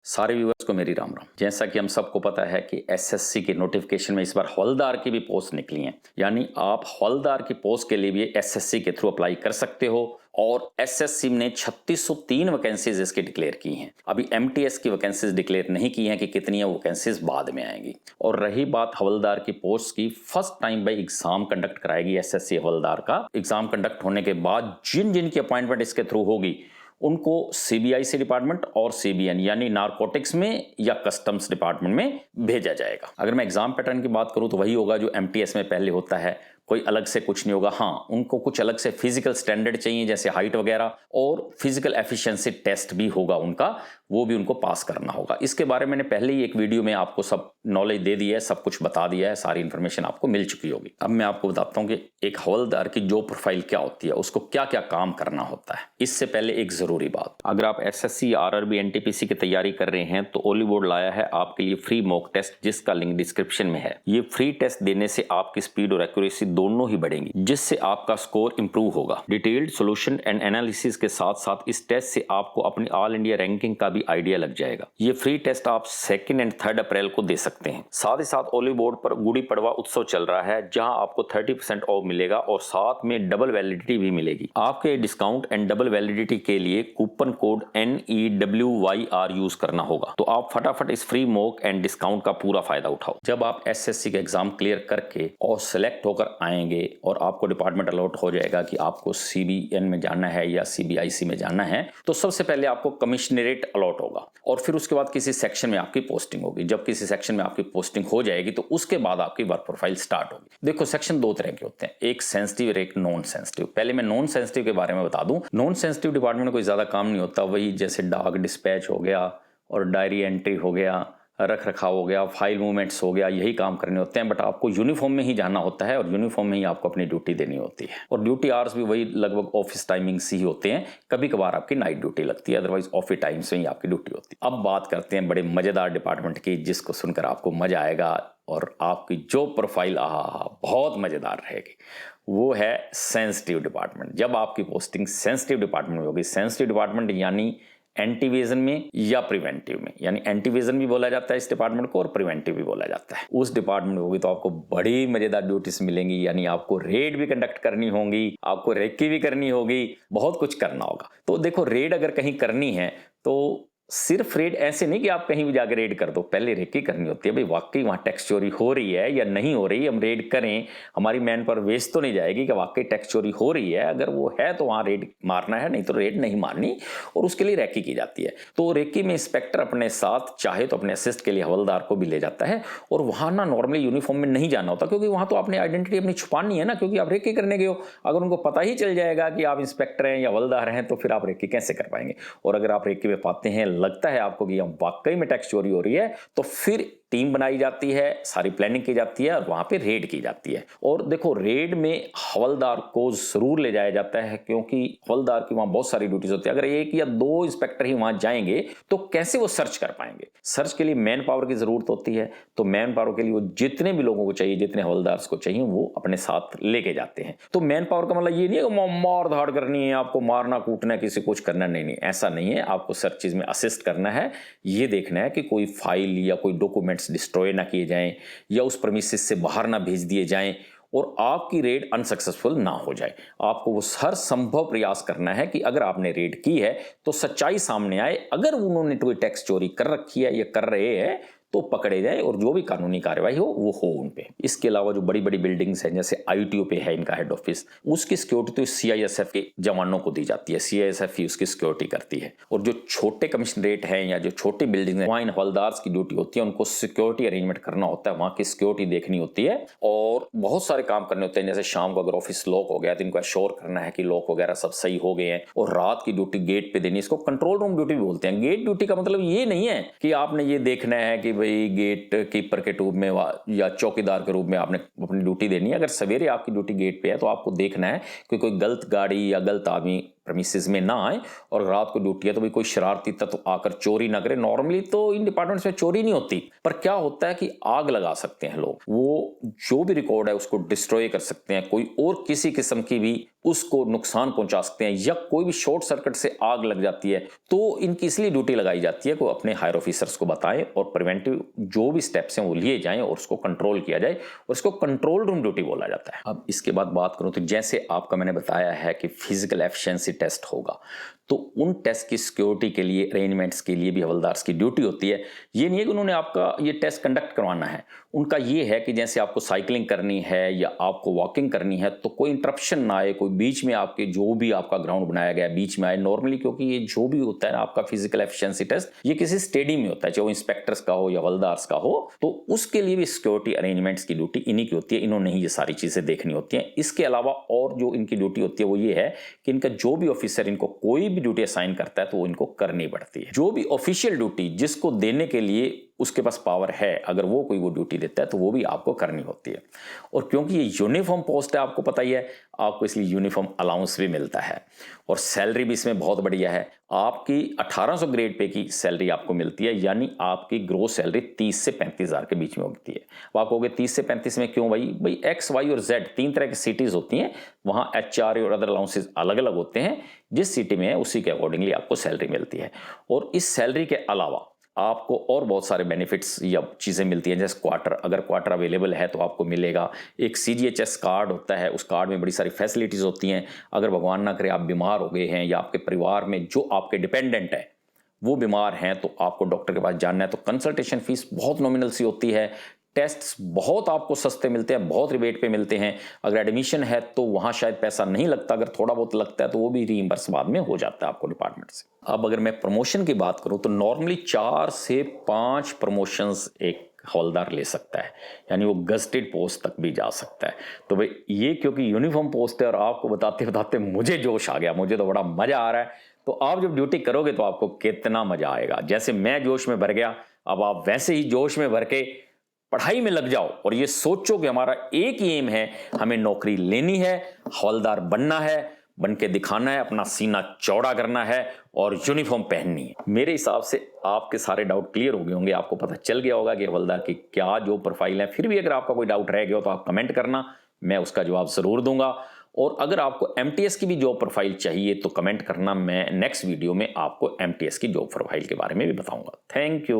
सारे व्यूअर्स को मेरी राम राम। जैसा कि हम सबको पता है कि एसएससी के नोटिफिकेशन में इस बार हवलदार की भी पोस्ट निकली हैं, यानी आप हवलदार की पोस्ट के लिए भी एसएससी के थ्रू अप्लाई कर सकते हो। और एसएससी ने 3603 वैकेंसीज इसकी डिक्लेयर की हैं। अभी एमटीएस की वैकेंसीज डिक्लेयर नहीं की हैं कि कितनी है, वैकेंसीज बाद में आएंगी। और रही बात हवलदार की पोस्ट की, फर्स्ट टाइम भाई एग्जाम कंडक्ट कराएगी एसएससी हवलदार का। एग्जाम कंडक्ट होने के बाद जिन जिन की अपॉइंटमेंट इसके थ्रू होगी उनको सीबीआईसी डिपार्टमेंट और सीबीएन यानी नारकोटिक्स में या कस्टम्स डिपार्टमेंट में भेजा जाएगा। अगर मैं एग्जाम पैटर्न की बात करूं तो वही होगा जो एमटीएस में पहले होता है, कोई अलग से कुछ नहीं होगा। हाँ, उनको कुछ अलग से फिजिकल स्टैंडर्ड चाहिए जैसे हाइट वगैरह, और फिजिकल एफिशिएंसी टेस्ट भी होगा उनका, वो भी उनको पास करना होगा। इसके बारे में मैंने पहले ही एक वीडियो में आपको सब नॉलेज दे दी है, सब कुछ बता दिया है, सारी इन्फॉर्मेशन आपको मिल चुकी होगी। अब मैं आपको बताता हूँ कि एक हवलदार की जॉब प्रोफाइल क्या होती है, उसको क्या क्या काम करना होता है। इससे पहले एक जरूरी बात, अगर आप एसएससी, आरआरबी, एनटीपीसी की तैयारी कर रहे हैं तो ओली बोर्ड लाया है आपके लिए फ्री मॉक टेस्ट, जिसका लिंक डिस्क्रिप्शन में है। ये फ्री टेस्ट देने से आपकी स्पीड और एक्यूरेसी दोनों ही बढ़ेंगी, जिससे आपका स्कोर इंप्रूव होगा। डिटेल्ड सॉल्यूशन एंड एनालिसिस के साथ साथ इस टेस्ट से आपको अपनी ऑल इंडिया रैंकिंग का भी आइडिया लग जाएगा। ये फ्री टेस्ट आप 2 एंड 3 अप्रैल को दे सकते हैं। साथ ही साथ ओली बोर्ड पर गुड़ी पड़वा उत्सव चल रहा है, जहां आपको 30% ऑफ मिलेगा और साथ में डबल वैलिडिटी भी मिलेगी। आपके डिस्काउंट एंड डबल वैलिडिटी के लिए कूपन कोड NEWYR यूज करना होगा। तो आप फटाफट इस फ्री मॉक एंड डिस्काउंट का पूरा फायदा उठाओ। जब आप एसएससी का एग्जाम क्लियर करके और सिलेक्ट होकर आएंगे और आपको डिपार्टमेंट अलॉट हो जाएगा कि आपको सीबीएन में जाना है या सीबीआईसी में जाना है, तो सबसे पहले आपको कमिश्नरेट अलॉट होगा और फिर उसके बाद किसी सेक्शन में आपकी पोस्टिंग होगी। जब किसी सेक्शन में आपकी पोस्टिंग हो जाएगी तो उसके बाद आपकी वर्क प्रोफाइल स्टार्ट होगी। देखो, सेक्शन 2 तरह के होते हैं, एक सेंसिटिव और एक नॉन सेंसिटिव। पहले मैं नॉन सेंसिटिव के बारे में बता दूं। नॉन सेंसिटिव डिपार्टमेंट में कोई ज्यादा काम नहीं होता, वही जैसे डाक डिस्पैच हो गया और डायरी एंट्री हो गया, रख रखाव हो गया, फाइल मूवमेंट्स हो गया, यही काम करने होते हैं। बट आपको यूनिफॉर्म में ही जाना होता है और यूनिफॉर्म में ही आपको अपनी ड्यूटी देनी होती है। और ड्यूटी आवर्स भी वही लगभग ऑफिस टाइमिंग्स ही होते हैं, कभी कभार आपकी नाइट ड्यूटी लगती है, अदरवाइज ऑफिस टाइम्स में ही आपकी ड्यूटी होती है। अब बात करते हैं बड़े मजेदार डिपार्टमेंट की, जिसको सुनकर आपको मजा आएगा और आपकी जो प्रोफाइल बहुत मजेदार रहेगी। वो है सेंसिटिव डिपार्टमेंट। जब आपकी पोस्टिंग सेंसिटिव डिपार्टमेंट में होगी, सेंसिटिव डिपार्टमेंट यानी एंटीविजन में या प्रिवेंटिव में, यानी एंटीविजन भी बोला जाता है इस डिपार्टमेंट को और प्रिवेंटिव भी बोला जाता है, उस डिपार्टमेंट में होगी तो आपको बड़ी मजेदार ड्यूटीज मिलेंगी। यानी आपको रेड भी कंडक्ट करनी होगी, आपको रेकी भी करनी होगी, बहुत कुछ करना होगा। तो देखो, रेड अगर कहीं करनी है तो सिर्फ रेड ऐसे नहीं कि आप कहीं भी जाकर रेड कर दो, पहले रेकी करनी होती है। भाई वाकई वहां टैक्स चोरी हो रही है या नहीं हो रही, हम रेड करें, हमारी मैन पर वेस्ट तो नहीं जाएगी कि वाकई टैक्स चोरी हो रही है। अगर वो है तो वहां रेड मारना है, नहीं तो रेड नहीं मारनी, और उसके लिए रेकी की जाती है। तो रेकी में इंस्पेक्टर अपने साथ चाहे तो अपने असिस्ट के लिए हवलदार को भी ले जाता है। और वहां ना नॉर्मली यूनिफॉर्म में नहीं जाना होता, क्योंकि वहां तो आपने आइडेंटिटी अपनी छुपानी है ना, क्योंकि आप रेकी करने गए हो। अगर उनको पता ही चल जाएगा कि आप इंस्पेक्टर हैं या हवलदार हैं तो फिर आप रेकी कैसे कर पाएंगे। और अगर आप रेकी में पाते हैं, लगता है आपको वाकई में टैक्स चोरी हो रही है, तो फिर टीम बनाई जाती है, सारी प्लानिंग की जाती है और वहां पे रेड की जाती है। और देखो, रेड में हवलदार को जरूर ले जाया जाता है, क्योंकि हवलदार की वहां बहुत सारी ड्यूटीज होती है। अगर 1 या 2 इंस्पेक्टर ही वहां जाएंगे तो कैसे वो सर्च कर पाएंगे। सर्च के लिए मैन पावर की जरूरत होती है, तो मैन पावर के लिए वो जितने भी लोगों को चाहिए, जितने हवलदार को चाहिए, वो अपने साथ लेके जाते हैं। तो मैन पावर का मतलब ये नहीं है कि मार धाड़ करनी है, आपको मारना कूटना है, किसी कुछ करना नहीं, ऐसा नहीं है। आपको सर्चेज में असिस्ट करना है, ये देखना है कि कोई फाइल या कोई डॉक्यूमेंट्स डिस्ट्रॉय ना किए जाएं या उस प्रीमिसेस से बाहर ना भेज दिए जाएं और आपकी रेड अनसक्सेसफुल ना हो जाए। आपको वो हर संभव प्रयास करना है कि अगर आपने रेड की है तो सच्चाई सामने आए। अगर उन्होंने कोई टैक्स चोरी कर रखी है या कर रहे हैं तो पकड़े जाए और जो भी कानूनी कार्रवाई हो वो हो उन पे। इसके अलावा जो बड़ी बड़ी बिल्डिंग्स हैं, जैसे आईटीओ पे है इनका हेड ऑफिस, उसकी सिक्योरिटी तो सीआईएसएफ के जवानों को दी जाती है, सीआईएसएफ ही उसकी सिक्योरिटी करती है। और जो छोटे कमिश्नरेट हैं या जो छोटी बिल्डिंग है, वहां इन हवलदार की ड्यूटी होती है, उनको सिक्योरिटी अरेंजमेंट करना होता है, वहां की सिक्योरिटी देखनी होती है और बहुत सारे काम करने होते हैं। जैसे शाम को अगर ऑफिस लॉक हो गया तो इनको एश्योर करना है कि लॉक वगैरह सब सही हो गए हैं। और रात की ड्यूटी गेट पे देनी, इसको कंट्रोल रूम ड्यूटी भी बोलते हैं। गेट ड्यूटी का मतलब ये नहीं है कि आपने ये देखना है कि भाई गेट कीपर के रूप में या चौकीदार के रूप में आपने अपनी ड्यूटी देनी है। अगर सवेरे आपकी ड्यूटी गेट पे है तो आपको देखना है कि कोई गलत गाड़ी या गलत आदमी प्रेमिसेस में ना आए और रात को ड्यूटी है तो भाई कोई शरारती तत्व तो आकर चोरी ना करे। नॉर्मली तो इन डिपार्टमेंट्स में चोरी नहीं होती, पर क्या होता है कि आग लगा सकते हैं लोग, वो जो भी रिकॉर्ड है उसको डिस्ट्रॉय कर सकते हैं, कोई और किसी किस्म की भी उसको नुकसान पहुंचा सकते हैं, या कोई भी शॉर्ट सर्किट से आग लग जाती है। तो इनकी इसलिए ड्यूटी लगाई जाती है कि वो अपने हायर ऑफिसर्स को बताएं और प्रिवेंटिव जो भी स्टेप्स हैं वो लिए जाएं और उसको कंट्रोल किया जाए, और इसको कंट्रोल रूम ड्यूटी बोला जाता है। अब इसके बाद बात करूं तो जैसे आपका मैंने बताया है कि फिजिकल एफिशिएंसी टेस्ट होगा, तो उन टेस्ट की सिक्योरिटी के लिए अरेंजमेंट्स के लिए भी हवलदार्स की ड्यूटी होती है। ये नहीं है कि उन्होंने आपका ये टेस्ट कंडक्ट करवाना है, उनका ये है कि जैसे आपको साइकिलिंग करनी है या आपको वॉकिंग करनी है तो कोई इंटरप्शन ना आए, कोई बीच में आपके जो भी आपका ग्राउंड बनाया गया है बीच में आए। नॉर्मली क्योंकि ये जो भी होता है ना आपका फिजिकल एफिशिएंसी टेस्ट, ये किसी स्टेडियम में होता है, चाहे वो इंस्पेक्टर्स का हो या हवलदार्स का हो, तो उसके लिए भी सिक्योरिटी अरेंजमेंट्स की ड्यूटी इन्हीं की होती है। इन्होंने ही ये सारी चीजें देखनी होती हैं। इसके अलावा और जो इनकी ड्यूटी होती है वो ये है कि इनका जो भी ऑफिसर इनको कोई भी ड्यूटी असाइन करता है तो वो इनको करनी पड़ती है। जो भी ऑफिशियल ड्यूटी जिसको देने के लिए उसके पास पावर है, अगर वो कोई वो ड्यूटी देता है तो वो भी आपको करनी होती है। और क्योंकि ये यूनिफॉर्म पोस्ट है, आपको पता ही है, आपको इसलिए यूनिफॉर्म अलाउंस भी मिलता है और सैलरी भी इसमें बहुत बढ़िया है। आपकी 1800 ग्रेड पे की सैलरी आपको मिलती है, यानी आपकी ग्रोस सैलरी 30 से 35 हज़ार के बीच में होती है। अब आप कहोगे 30 से 35 में क्यों भाई एक्स वाई और जेड 3 तरह की सिटीज होती हैं, वहाँ HR और अदर अलाउंसेज अलग अलग होते हैं। जिस सिटी में है उसी के अकॉर्डिंगली आपको सैलरी मिलती है। और इस सैलरी के अलावा आपको और बहुत सारे बेनिफिट्स या चीज़ें मिलती हैं, जैसे क्वार्टर, अगर क्वार्टर अवेलेबल है तो आपको मिलेगा। एक CGHS कार्ड होता है, उस कार्ड में बड़ी सारी फैसिलिटीज़ होती हैं। अगर भगवान ना करे आप बीमार हो गए हैं या आपके परिवार में जो आपके डिपेंडेंट है वो बीमार हैं तो आपको डॉक्टर के पास जाना है तो कंसल्टेशन फीस बहुत नॉमिनल सी होती है। टेस्ट्स बहुत आपको सस्ते मिलते हैं, बहुत रिबेट पे मिलते हैं। अगर एडमिशन है तो वहाँ शायद पैसा नहीं लगता, अगर थोड़ा बहुत लगता है तो वो भी रीइंबर्स बाद में हो जाता है आपको डिपार्टमेंट से। अब अगर मैं प्रमोशन की बात करूँ तो नॉर्मली 4 से 5 प्रमोशंस एक हवलदार ले सकता है, यानी वो गजटेड पोस्ट तक भी जा सकता है। तो भाई ये क्योंकि यूनिफॉर्म पोस्ट है और आपको बताते बताते मुझे जोश आ गया, मुझे तो बड़ा मजा आ रहा है। तो आप जब ड्यूटी करोगे तो आपको कितना मजा आएगा। जैसे मैं जोश में भर गया, अब आप वैसे ही जोश में भर के पढ़ाई में लग जाओ और ये सोचो कि हमारा एक ही एम है, हमें नौकरी लेनी है, हवलदार बनना है, बन के दिखाना है, अपना सीना चौड़ा करना है और यूनिफॉर्म पहननी है। मेरे हिसाब से आपके सारे डाउट क्लियर हो गए होंगे, आपको पता चल गया होगा कि हवलदार की क्या जो प्रोफाइल है। फिर भी अगर आपका कोई डाउट रह गया हो तो आप कमेंट करना, मैं उसका जवाब जरूर दूंगा। और अगर आपको MTS की भी जॉब प्रोफाइल चाहिए तो कमेंट करना, मैं नेक्स्ट वीडियो में आपको MTS की जॉब प्रोफाइल के बारे में भी बताऊंगा। Thank you.